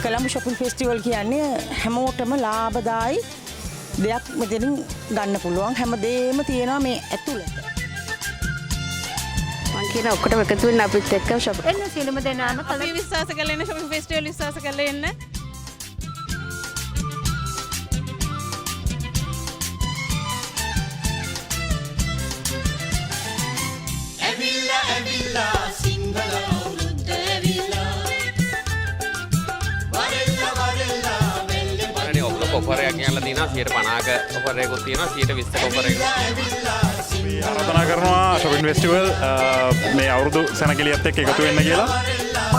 Colombo shopping festival කියන්නේ හැමෝටම ලාභදායි දෙයක් මෙතනින් ගන්න පුළුවන් හැමදේම තියෙනවා මේ ඇතුළත. මං කියන ඔක්කොටම එකතු වෙන්න අපිත් එක්ක shopping. එන්න සියලුම දෙනාම අපි විශ්වාස කරලා ඉන්න shopping festival විශ්වාස කරලා ඉන්න. ඇවිල්ලා සිංහල අවුරුද්ද ඇවිල්ලා වරෙල්ලා අනේ ඔක්කොම ඔෆර් එකක් ගෙනල්ලා තිනවා 50ක ඔෆර් එකකුත් තියෙනවා 20ක ඔෆර් එකක්. ආරාධනා කරනවා shopping festival මේ අවුරුදු සැනකෙළියත් එක්ක එකතු වෙන්න කියලා.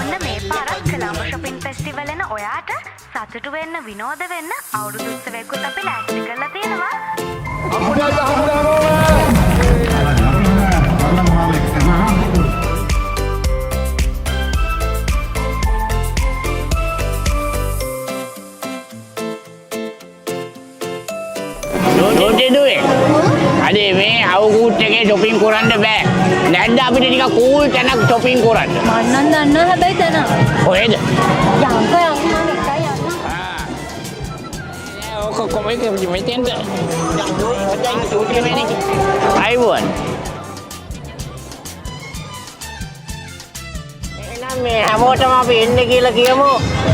ඔන්න මේ පාරත් කොළඹ shopping festival එන ඔයාට සතුටු වෙන්න විනෝද වෙන්න අවුරුදු උත්සවයකට අපි ලෑස්ති කරලා තියෙනවා. අනේ මේ අවුරුද්ද එකේ shopping කරන්න බෑ. නැද්ද අපිට ටිකක් කූල් තැනක් shopping කරන්න. මම නම් දන්නවා හැබැයි තැන. කොහෙද? යන්න මම එකයි යන්න. ඔක කොමෙක් මෙතෙන්ද? හොඳයි ෂූට් එක වෙන්නේ. අයිබෝන්. එහෙනම් මේ හැමෝටම අපි එන්න කියලා කියමු.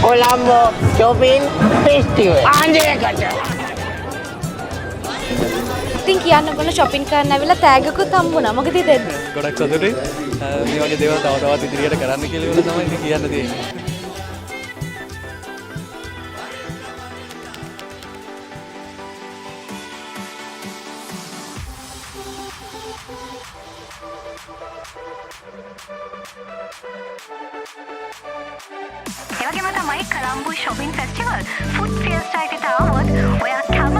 Colombo shopping festival. ආන්දේකට. ඉතින් කියන්න බල shopping කරන්න ඇවිල්ලා තෑග්ගකුත් හම්බුණා. මොකද දෙන්නේ? ගොඩක් සතුටුයි. මේ වගේ දේවල් තව තවත් ඉදිරියට කරන්න කියලා තමයි ඉතින් කියන්න තියෙන්නේ. ඒ වගේම තමයි Colombo shopping festival food fiesta එකට ආවොත් ඔයා කැම